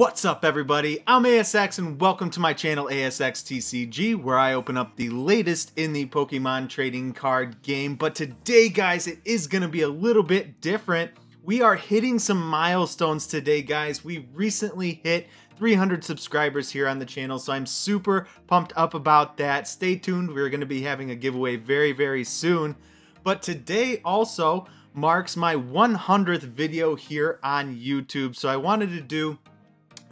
What's up everybody, I'm ASX and welcome to my channel ASXTCG, where I open up the latest in the Pokemon trading card game. But today guys, it is going to be a little bit different. We are hitting some milestones today guys. We recently hit 300 subscribers here on the channel, so I'm super pumped up about that. Stay tuned, we're going to be having a giveaway very soon. But today also marks my 100th video here on YouTube, so I wanted to do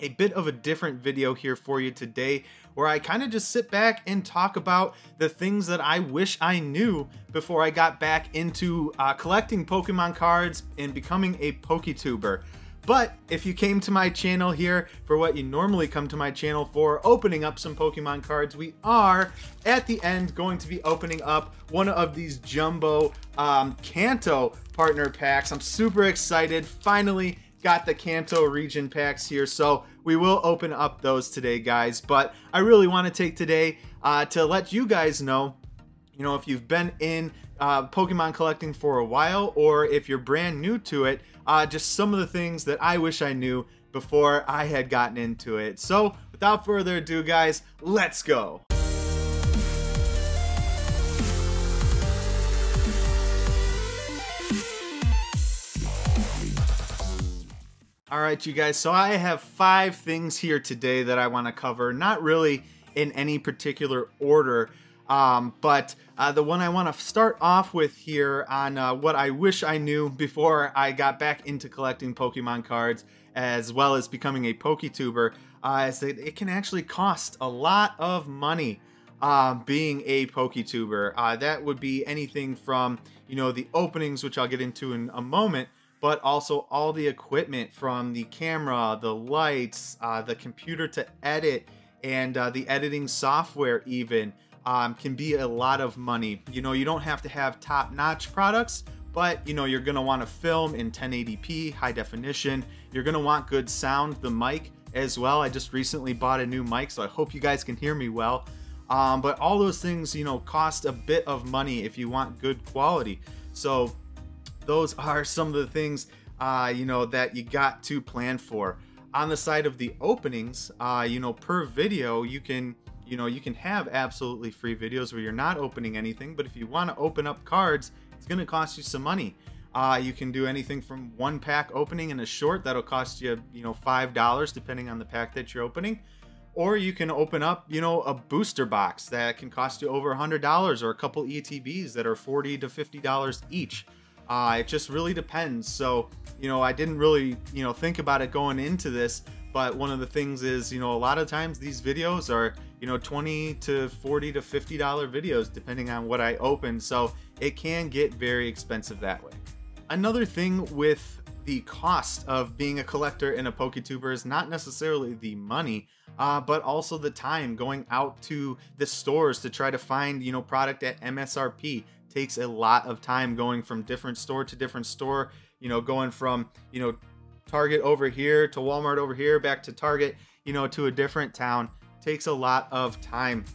a bit of a different video here for you today, where I kind of just sit back and talk about the things that I wish I knew before I got back into collecting Pokemon cards and becoming a PokeTuber. But if you came to my channel here for what you normally come to my channel for, opening up some Pokemon cards, we are at the end going to be opening up one of these jumbo Kanto partner packs. I'm super excited. Finally got the Kanto region packs here, so we will open up those today guys. But I really want to take today to let you guys know, if you've been in Pokemon collecting for a while, or if you're brand new to it, just some of the things that I wish I knew before I had gotten into it. So without further ado guys, let's go. Alright you guys, so I have 5 things here today that I want to cover, not really in any particular order, but the one I want to start off with here on what I wish I knew before I got back into collecting Pokemon cards, as well as becoming a PokeTuber, is that it can actually cost a lot of money being a PokeTuber. That would be anything from, the openings, which I'll get into in a moment, but also all the equipment, from the camera, the lights, the computer to edit, and the editing software even, can be a lot of money. You don't have to have top-notch products, but you're gonna want to film in 1080p, high definition. You're gonna want good sound, the mic as well. I just recently bought a new mic, so I hope you guys can hear me well. But all those things, cost a bit of money if you want good quality. So those are some of the things, that you got to plan for. On the side of the openings, per video, you can have absolutely free videos where you're not opening anything. But if you want to open up cards, it's going to cost you some money. You can do anything from 1 pack opening in a short that'll cost you, $5 depending on the pack that you're opening. Or you can open up, a booster box that can cost you over $100, or a couple ETBs that are $40 to $50 each. It just really depends. So, I didn't really, think about it going into this, but one of the things is, a lot of times these videos are, $20 to $40 to $50 videos, depending on what I open. So it can get very expensive that way. Another thing with the cost of being a collector and a PokeTuber is not necessarily the money, but also the time going out to the stores to try to find, product at MSRP. Takes a lot of time going from different store to different store, going from, Target over here to Walmart over here, back to Target, to a different town. Takes a lot of time.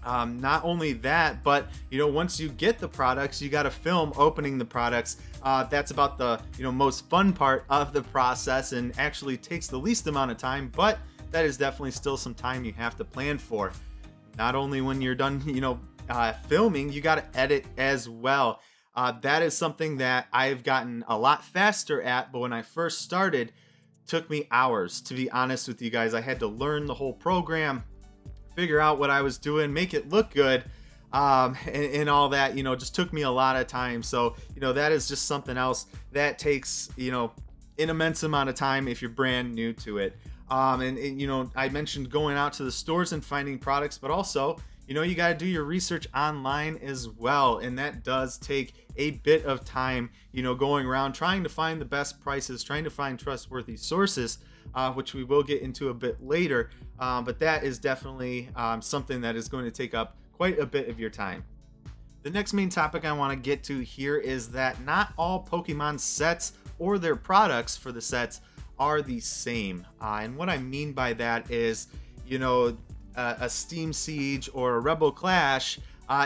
Not only that, but, once you get the products, you got to film opening the products. That's about the, most fun part of the process, and actually takes the least amount of time, but that is definitely still some time you have to plan for. Not only when you're done, filming, you got to edit as well. That is something that I've gotten a lot faster at, but when I first started, it took me hours, to be honest with you guys. I had to learn the whole program, figure out what I was doing, make it look good, and all that, just took me a lot of time. So, that is just something else that takes, an immense amount of time if you're brand new to it. And I mentioned going out to the stores and finding products, but also, you got to do your research online as well. And that does take a bit of time, going around trying to find the best prices, trying to find trustworthy sources, which we will get into a bit later. But that is definitely something that is going to take up quite a bit of your time. The next main topic I want to get to here is that not all Pokemon sets or their products for the sets are the same. And what I mean by that is, a Steam Siege or a Rebel Clash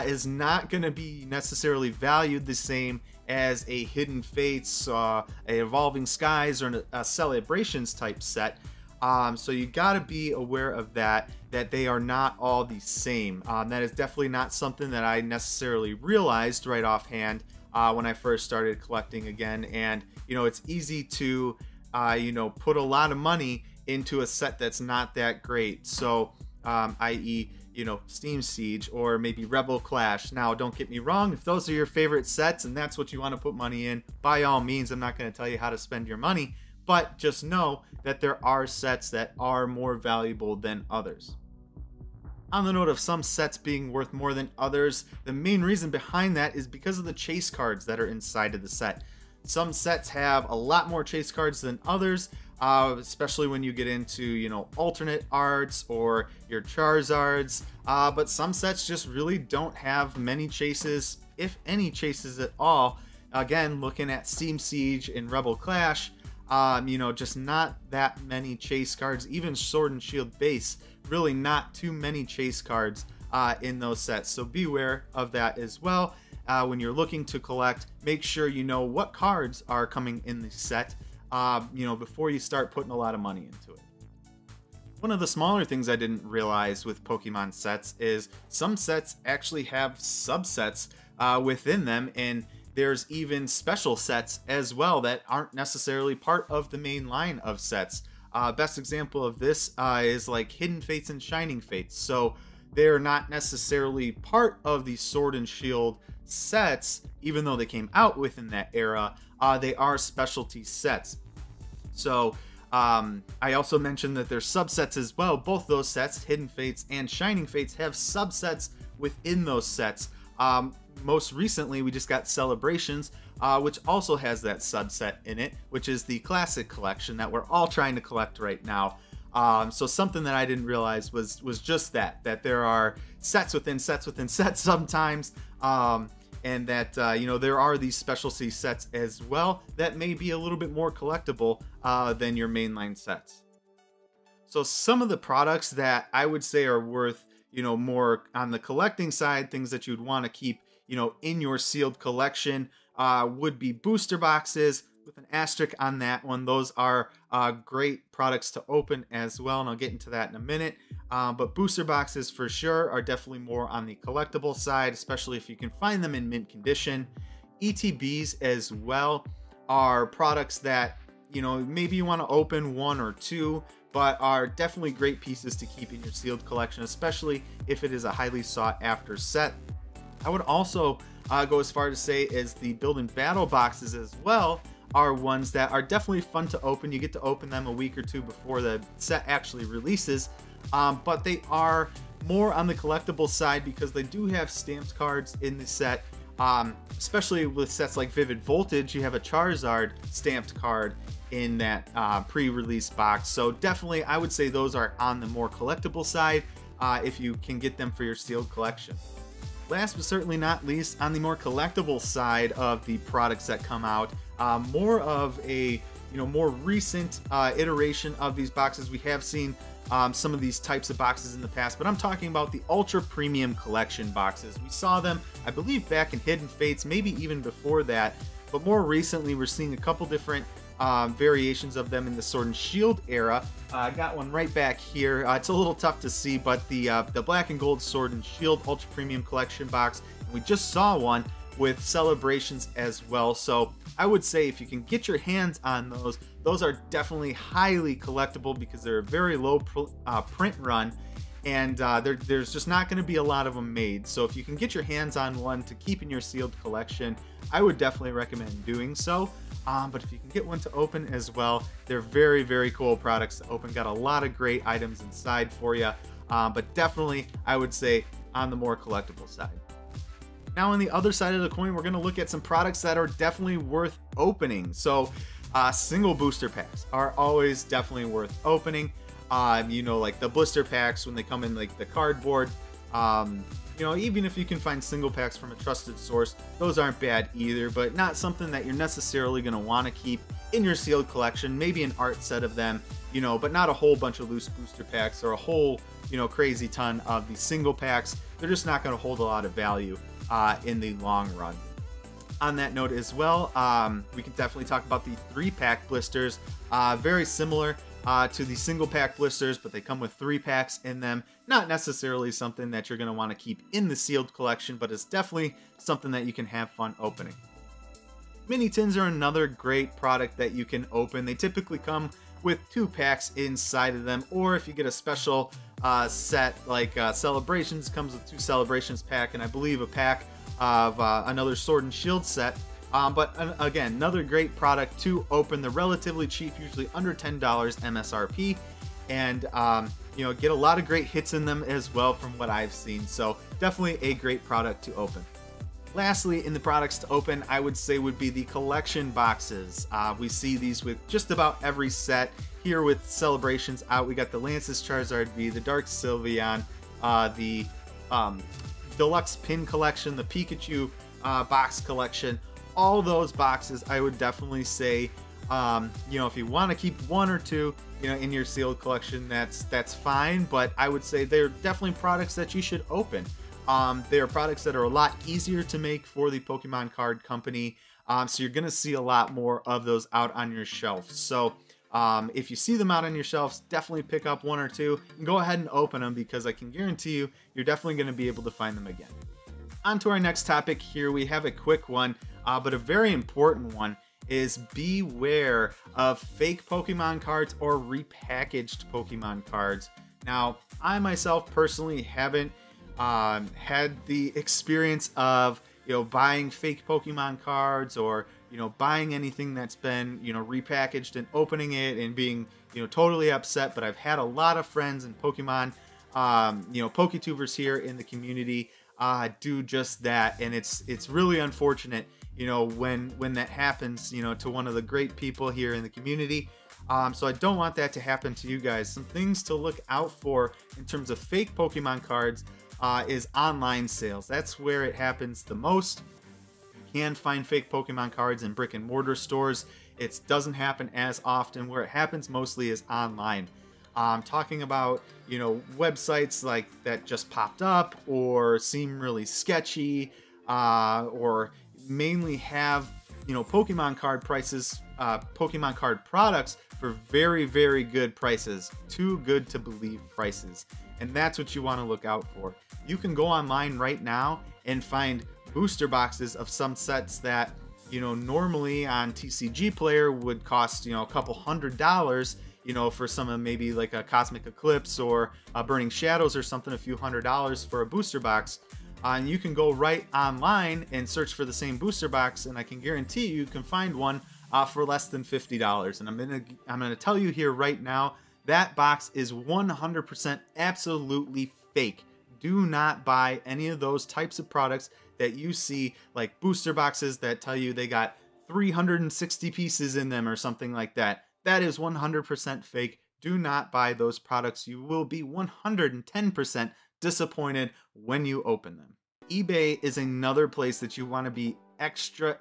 is not going to be necessarily valued the same as a Hidden Fates, a Evolving Skies, or a Celebrations type set. So you got to be aware of that they are not all the same. That is definitely not something that I necessarily realized right offhand when I first started collecting again. And it's easy to put a lot of money into a set that's not that great. So i.e. Steam Siege or maybe Rebel Clash. Now, don't get me wrong, if those are your favorite sets and that's what you want to put money in, by all means, I'm not going to tell you how to spend your money, but just know that there are sets that are more valuable than others. On the note of some sets being worth more than others, the main reason behind that is because of the chase cards that are inside of the set. Some sets have a lot more chase cards than others, especially when you get into, alternate arts or your Charizards. But some sets just really don't have many chases, if any chases at all. Again, looking at Steam Siege and Rebel Clash, just not that many chase cards. Even Sword and Shield base, really not too many chase cards in those sets. So beware of that as well. When you're looking to collect, make sure you know what cards are coming in the set, before you start putting a lot of money into it. One of the smaller things I didn't realize with Pokemon sets is some sets actually have subsets within them, and there's even special sets as well that aren't necessarily part of the main line of sets. Best example of this is like Hidden Fates and Shining Fates. So they're not necessarily part of the Sword and Shield sets, even though they came out within that era. They are specialty sets. So I also mentioned that there's subsets as well. Both those sets, Hidden Fates and Shining Fates, have subsets within those sets. Most recently, we just got Celebrations, which also has that subset in it, which is the Classic Collection that we're all trying to collect right now. So something that I didn't realize was just that there are sets within sets within sets sometimes, and that there are these specialty sets as well that may be a little bit more collectible than your mainline sets. So some of the products that I would say are worth more on the collecting side, things that you'd want to keep in your sealed collection, would be booster boxes, with an asterisk on that one. Those are great products to open as well, and I'll get into that in a minute. But booster boxes for sure are definitely more on the collectible side, especially if you can find them in mint condition. ETBs as well are products that maybe you want to open one or two, but are definitely great pieces to keep in your sealed collection, especially if it is a highly sought after set. I would also go as far to say as the build and battle boxes as well are ones that are definitely fun to open. You get to open them a week or two before the set actually releases, but they are more on the collectible side because they do have stamped cards in the set. Especially with sets like Vivid Voltage, you have a Charizard stamped card in that pre-release box. So definitely I would say those are on the more collectible side if you can get them for your sealed collection. Last but certainly not least, on the more collectible side of the products that come out, more of a more recent iteration of these boxes. We have seen some of these types of boxes in the past, but I'm talking about the ultra premium collection boxes. We saw them, I believe, back in Hidden Fates, maybe even before that, but more recently we're seeing a couple different variations of them in the Sword and Shield era. I got one right back here. It's a little tough to see, but the Black and Gold Sword and Shield Ultra Premium Collection box, and we just saw one with Celebrations as well. So I would say if you can get your hands on those are definitely highly collectible because they're a very low print run, and there's just not going to be a lot of them made. So if you can get your hands on one to keep in your sealed collection, I would definitely recommend doing so. But if you can get one to open as well, they're very, very cool products to open. Got a lot of great items inside for you, but definitely I would say on the more collectible side. Now on the other side of the coin, we're going to look at some products that are definitely worth opening. So single booster packs are always definitely worth opening. Like the blister packs when they come in like the cardboard. Even if you can find single packs from a trusted source, those aren't bad either, but not something that you're necessarily going to want to keep in your sealed collection. Maybe an art set of them, but not a whole bunch of loose booster packs or a whole, crazy ton of these single packs. They're just not going to hold a lot of value in the long run. On that note as well, we can definitely talk about the 3-pack blisters. Very similar to the single pack blisters, but they come with 3 packs in them. Not necessarily something that you're going to want to keep in the sealed collection, but it's definitely something that you can have fun opening. Mini tins are another great product that you can open. They typically come with 2 packs inside of them, or if you get a special set like Celebrations, comes with 2 Celebrations pack, and I believe a pack of another Sword and Shield set. But again, another great product to open. They're relatively cheap, usually under $10 MSRP, and you know, get a lot of great hits in them as well from what I've seen. So definitely a great product to open. Lastly, in the products to open, I would say would be the collection boxes. We see these with just about every set. Here with Celebrations out, we got the Lance's Charizard V, the Dark Sylveon, the Deluxe Pin Collection, the Pikachu box collection. All those boxes, I would definitely say, you know, if you want to keep 1 or 2, you know, in your sealed collection, that's fine. But I would say they're definitely products that you should open. They are products that are a lot easier to make for the Pokemon card company, so you're going to see a lot more of those out on your shelf. So if you see them out on your shelves, definitely pick up 1 or 2 and go ahead and open them, because I can guarantee you, you're definitely going to be able to find them again. On to our next topic here. We have a quick one, but a very important one, is beware of fake Pokemon cards or repackaged Pokemon cards. Now, I myself personally haven't had the experience of, you know, buying fake Pokemon cards, or, you know, buying anything that's been, you know, repackaged and opening it and being, you know, totally upset. But I've had a lot of friends and Pokemon, you know, Poketubers here in the community do just that, and it's really unfortunate, you know, when that happens, you know, to one of the great people here in the community. So I don't want that to happen to you guys. Some things to look out for in terms of fake Pokemon cards is online sales. That's where it happens the most. You can find fake Pokemon cards in brick and mortar stores. It doesn't happen as often. Where it happens mostly is online. Talking about, you know, websites like that just popped up or seem really sketchy, or mainly have, you know, Pokemon card prices, Pokemon card products for very, very good prices, too good to believe prices. And that's what you want to look out for. You can go online right now and find booster boxes of some sets that, you know, normally on TCG Player would cost, you know, a couple $100, you know, for some of maybe like a Cosmic Eclipse or a Burning Shadows or something, a few $100s for a booster box. And you can go right online and search for the same booster box, and I can guarantee you can find one for less than $50. And I'm gonna tell you here right now, that box is 100% absolutely fake. Do not buy any of those types of products that you see, like booster boxes that tell you they got 360 pieces in them or something like that. That is 100% fake. Do not buy those products. You will be 110% disappointed when you open them. eBay is another place that you want to be extra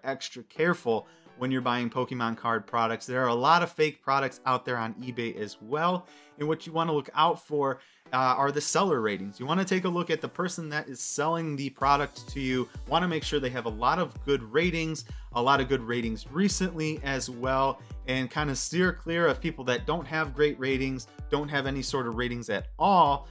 careful when you're buying Pokemon card products. There are a lot of fake products out there on eBay as well, and what you want to look out for are the seller ratings. You want to take a look at the person that is selling the product to you. Want to make sure they have a lot of good ratings, recently as well, and kind of steer clear of people that don't have great ratings, don't have any sort of ratings at all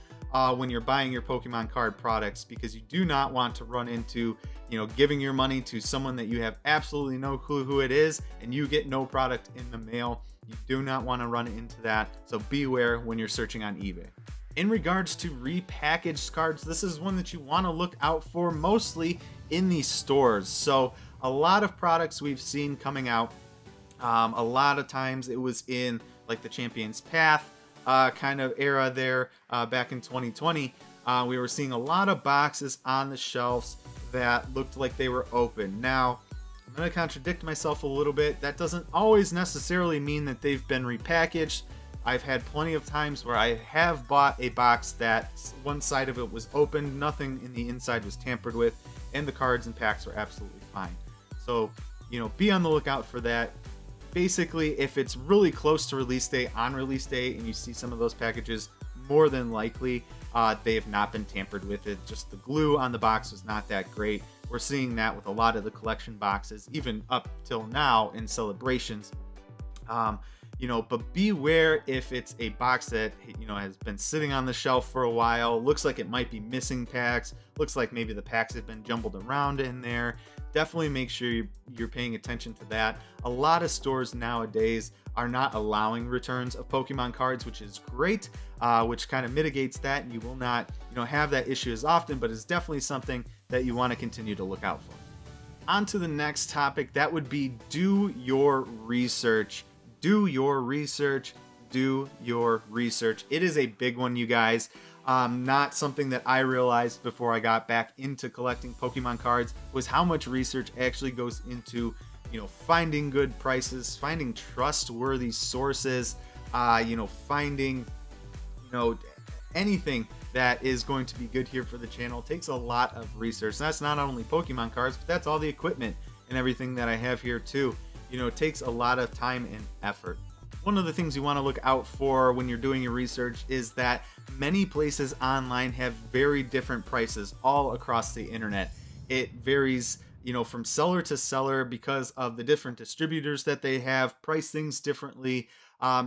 when you're buying your Pokemon card products, because you do not want to run into, you know, giving your money to someone that you have absolutely no clue who it is and you get no product in the mail. You do not want to run into that, so beware when you're searching on eBay. In regards to repackaged cards, this is one that you want to look out for mostly in these stores. So a lot of products we've seen coming out, a lot of times it was in like the Champion's Path kind of era there back in 2020. We were seeing a lot of boxes on the shelves that looked like they were open. Now, I'm going to contradict myself a little bit. That doesn't always necessarily mean that they've been repackaged. I've had plenty of times where I have bought a box that one side of it was open, nothing in the inside was tampered with, and the cards and packs were absolutely fine. So, you know, be on the lookout for that. Basically, if it's really close to release day, on release day, and you see some of those packages, more than likely they have not been tampered with. It just the glue on the box was not that great. We're seeing that with a lot of the collection boxes, even up till now in Celebrations. but beware if it's a box that, has been sitting on the shelf for a while, looks like it might be missing packs, looks like maybe the packs have been jumbled around in there. Definitely make sure you're paying attention to that. A lot of stores nowadays are not allowing returns of Pokemon cards, which is great, which kind of mitigates that. You will not, have that issue as often, but it's definitely something that you want to continue to look out for. On to the next topic, that would be do your research. Do your research. Do your research. It is a big one, you guys. Not something that I realized before I got back into collecting Pokemon cards was how much research actually goes into, finding good prices, finding trustworthy sources, finding, anything that is going to be good here for the channel. It takes a lot of research. And that's not only Pokemon cards, but that's all the equipment and everything that I have here too. It takes a lot of time and effort. One of the things you want to look out for when you're doing your research is that many places online have very different prices all across the internet. It varies, from seller to seller because of the different distributors that they have price things differently.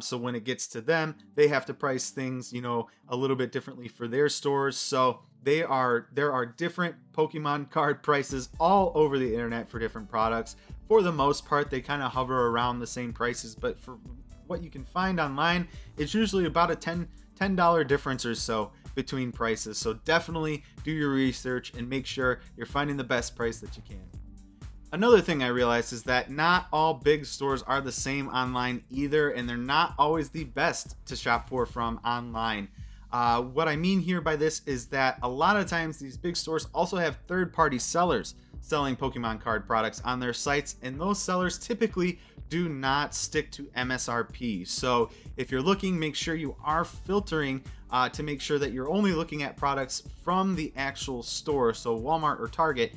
So when it gets to them, they have to price things, a little bit differently for their stores. So there are different Pokemon card prices all over the internet for different products. For the most part, they kind of hover around the same prices, but for what you can find online, it's usually about a $10 difference or so between prices. So definitely do your research and make sure you're finding the best price that you can. Another thing I realized is that not all big stores are the same online either, and they're not always the best to shop from online. What I mean here by this is that a lot of times these big stores also have third-party sellers selling Pokemon card products on their sites, and those sellers typically do not stick to MSRP. So if you're looking, make sure you are filtering to make sure that you're only looking at products from the actual store, so Walmart or Target.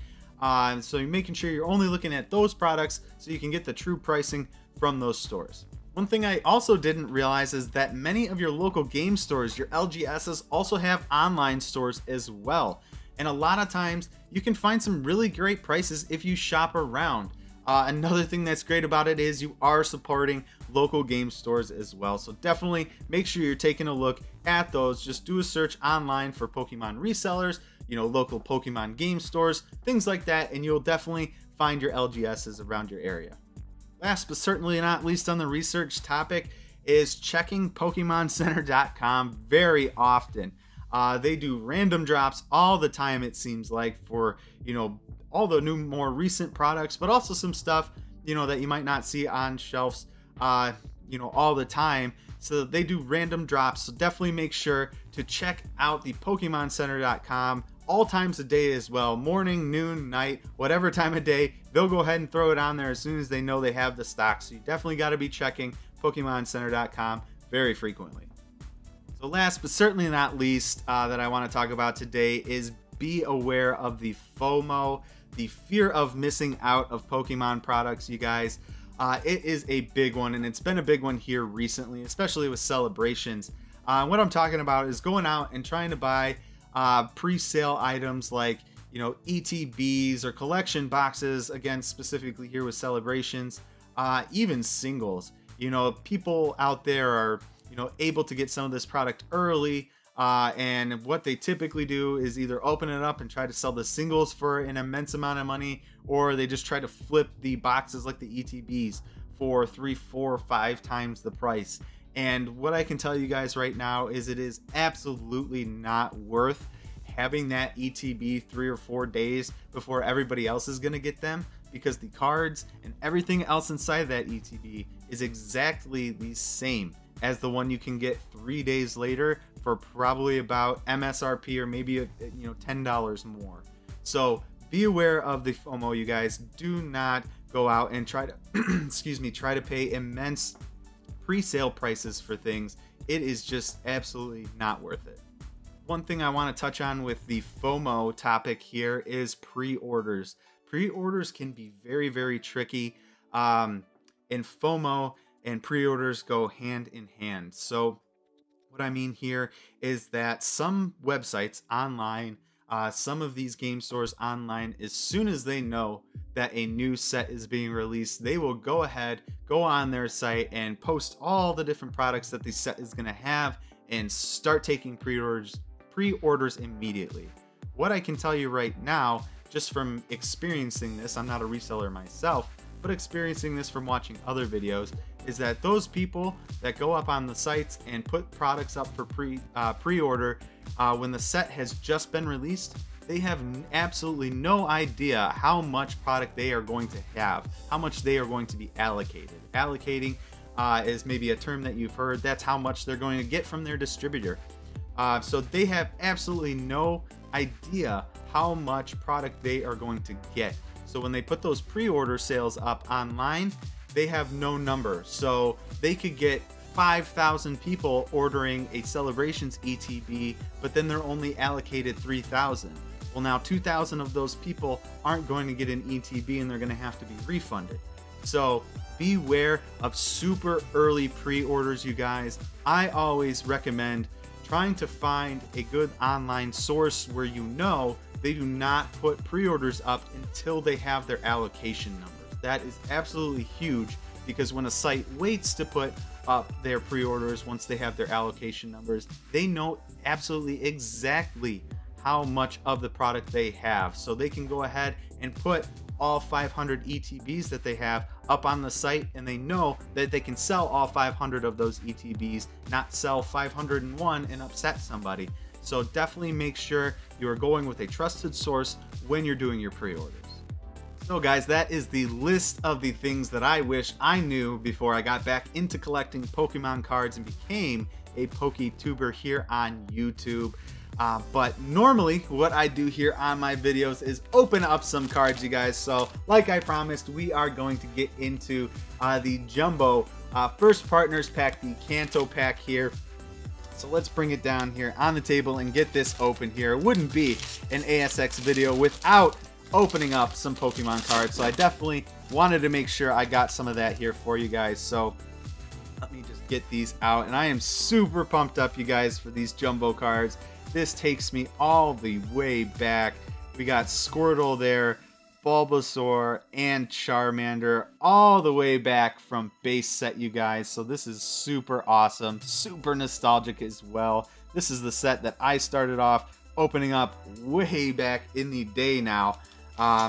So you're making sure you're only looking at those products so you can get the true pricing from those stores. One thing I also didn't realize is that many of your local game stores, your LGSs, also have online stores as well. And a lot of times you can find some really great prices if you shop around. Another thing that's great about it is you are supporting local game stores as well. So definitely make sure you're taking a look at those. Just do a search online for Pokemon resellers, local Pokemon game stores, things like that, and you'll definitely find your LGSs around your area. Last but certainly not least on the research topic is checking PokemonCenter.com very often. They do random drops all the time, it seems like, for, all the new, more recent products, but also some stuff, that you might not see on shelves, all the time. So they do random drops. So definitely make sure to check out the PokemonCenter.com all times of day as well. Morning, noon, night, whatever time of day, they'll go ahead and throw it on there as soon as they know they have the stock. So you definitely got to be checking PokemonCenter.com very frequently. So last but certainly not least that I want to talk about today is be aware of the FOMO, the fear of missing out of Pokemon products, you guys. It is a big one, and it's been a big one here recently, especially with celebrations. What I'm talking about is going out and trying to buy pre-sale items like, ETBs or collection boxes, again, specifically here with celebrations, even singles. People out there are, able to get some of this product early. And what they typically do is either open it up and try to sell the singles for an immense amount of money, or they just try to flip the boxes like the ETBs for 3, 4, 5 times the price. And what I can tell you guys right now is it is absolutely not worth having that ETB 3 or 4 days before everybody else is going to get them, because the cards and everything else inside that ETB is exactly the same as the one you can get 3 days later for probably about MSRP or maybe $10 more. So be aware of the FOMO, you guys. Do not go out and try to try to pay immense pre-sale prices for things. It is just absolutely not worth it. One thing I want to touch on with the FOMO topic here is pre-orders. Pre-orders can be very, very tricky. And FOMO and pre-orders go hand in hand. So what I mean here is that some websites online Some of these game stores online, as soon as they know that a new set is being released, they will go ahead, go on their site and post all the different products that the set is going to have and start taking pre-orders immediately. What I can tell you right now, just from experiencing this, I'm not a reseller myself, but experiencing this from watching other videos, is that those people that go up on the sites and put products up for pre-order when the set has just been released, they have absolutely no idea how much product they are going to have, how much they are going to be allocated. Allocating is maybe a term that you've heard. That's how much they're going to get from their distributor. So they have absolutely no idea how much product they are going to get. So when they put those pre-order sales up online, they have no number. So they could get 5,000 people ordering a Celebrations ETB, but then they're only allocated 3,000. Well, now 2,000 of those people aren't going to get an ETB and they're going to have to be refunded. So beware of super early pre-orders, you guys. I always recommend trying to find a good online source where you know they do not put pre-orders up until they have their allocation numbers. That is absolutely huge, because when a site waits to put up their pre-orders once they have their allocation numbers, they know absolutely exactly how much of the product they have. So they can go ahead and put all 500 ETBs that they have up on the site, and they know that they can sell all 500 of those ETBs, not sell 501 and upset somebody. So definitely make sure you are going with a trusted source when you're doing your pre-orders. So guys, that is the list of the things that I wish I knew before I got back into collecting Pokemon cards and became a PokeTuber here on YouTube. But normally what I do here on my videos is open up some cards, you guys. So like I promised, we are going to get into the Jumbo First Partners Pack, the Kanto pack here. So let's bring it down here on the table and get this open here. It wouldn't be an ASX video without opening up some Pokemon cards. So I definitely wanted to make sure I got some of that here for you guys. So let me just get these out. And I am super pumped up, you guys, for these Jumbo cards. This takes me all the way back. We got Squirtle there, Bulbasaur, and Charmander, all the way back from base set, you guys. So this is super awesome, super nostalgic as well. This is the set that I started off opening up way back in the day now.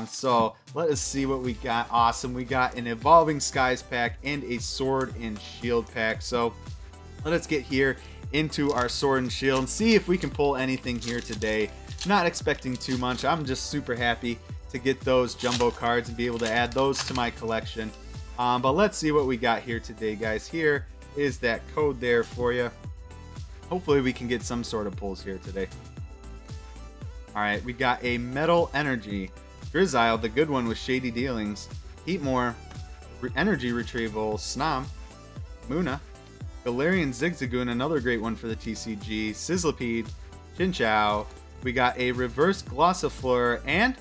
So let us see what we got. Awesome. We got an Evolving Skies pack and a Sword and Shield pack. So let us get here into our Sword and Shield and see if we can pull anything here today. Not expecting too much. I'm just super happy to get those Jumbo cards and be able to add those to my collection. But let's see what we got here today, guys. Here is that code there for you. Hopefully we can get some sort of pulls here today. Alright, we got a Metal Energy, Drizzile, the good one with shady dealings, Heatmore, Energy Retrieval, Snom, Munna, Galarian Zigzagoon, another great one for the TCG, Sizzlipede, Chinchou. We got a Reverse Glossifleur, and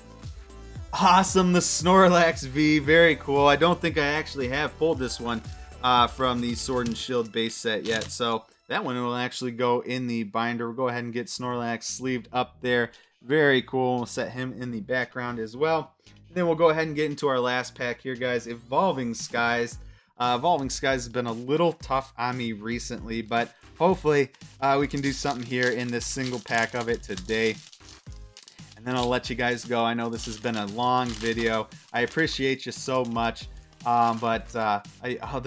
awesome, the Snorlax V. Very cool. I don't think I actually have pulled this one from the Sword and Shield base set yet, so that one will actually go in the binder. We'll go ahead and get Snorlax sleeved up there. Very cool. We'll set him in the background as well. And then we'll go ahead and get into our last pack here, guys. Evolving Skies. Evolving Skies has been a little tough on me recently, but hopefully we can do something here in this single pack of it today. And then I'll let you guys go. I know this has been a long video. I appreciate you so much. Other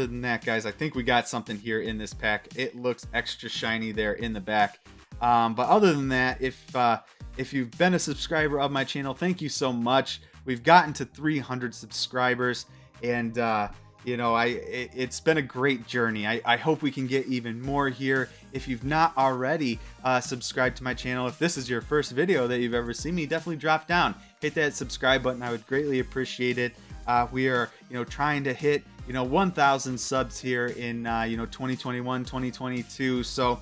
than that, guys, I think we got something here in this pack. It looks extra shiny there in the back. But other than that, if you've been a subscriber of my channel, thank you so much. We've gotten to 300 subscribers, and you know, it's been a great journey. I hope we can get even more here. If you've not already subscribed to my channel, if this is your first video that you've ever seen me, definitely drop down, hit that subscribe button. I would greatly appreciate it. We are, trying to hit, 1,000 subs here in, 2021, 2022. So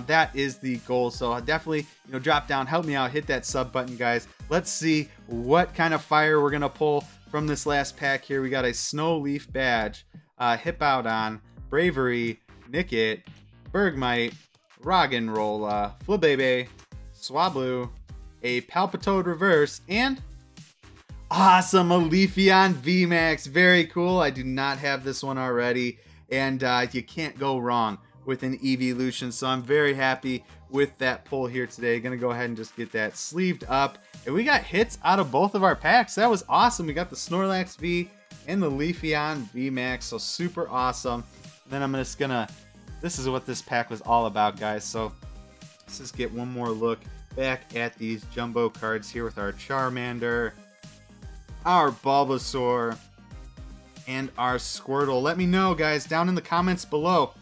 that is the goal. So definitely, drop down, help me out, hit that sub button, guys. Let's see what kind of fire we're gonna pull from this last pack here. We got a Snowleaf Badge, Hippowdon, Bravery, Nickit, Bergmite, Roggenrola, Flabebe, Swablu, a Palpitoad Reverse, and awesome, a Leafeon VMAX. Very cool. I do not have this one already, and you can't go wrong with an evolution, so I'm very happy with that pull here today. Gonna go ahead and just get that sleeved up, and we got hits out of both of our packs. That was awesome. We got the Snorlax V and the Leafeon VMAX, so super awesome. And then I'm just gonna, this is what this pack was all about, guys. So let's just get one more look back at these jumbo cards here with our Charmander, our Bulbasaur, and our Squirtle. Let me know, guys, down in the comments below.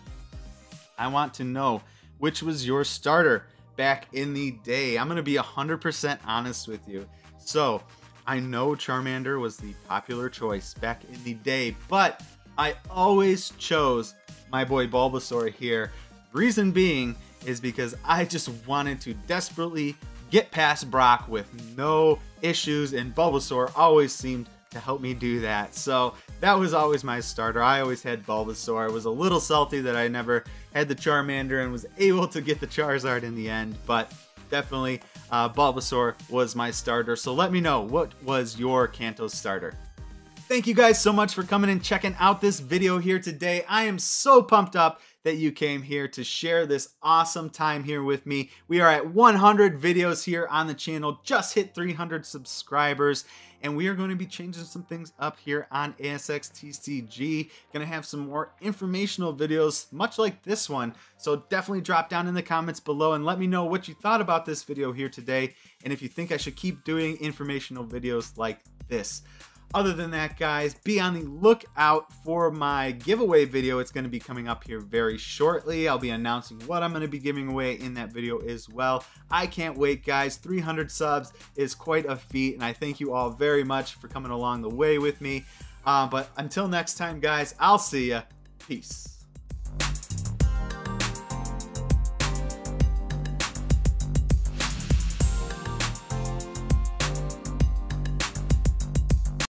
I want to know which was your starter back in the day. I'm going to be 100% honest with you. So, I know Charmander was the popular choice back in the day, but I always chose my boy Bulbasaur here. Reason being is because I just wanted to desperately get past Brock with no issues, and Bulbasaur always seemed to help me do that. So that was always my starter. I always had Bulbasaur. I was a little salty that I never had the Charmander and was able to get the Charizard in the end, but definitely Bulbasaur was my starter. So let me know, what was your Kanto starter? Thank you guys so much for coming and checking out this video here today. I am so pumped up that you came here to share this awesome time here with me. We are at 100 videos here on the channel, just hit 300 subscribers, and we are going to be changing some things up here on ASX TCG. Gonna have some more informational videos, much like this one. So definitely drop down in the comments below and let me know what you thought about this video here today, and if you think I should keep doing informational videos like this. Other than that, guys, be on the lookout for my giveaway video. It's going to be coming up here very shortly. I'll be announcing what I'm going to be giving away in that video as well. I can't wait, guys. 300 subs is quite a feat, and I thank you all very much for coming along the way with me. But until next time, guys, I'll see ya. Peace.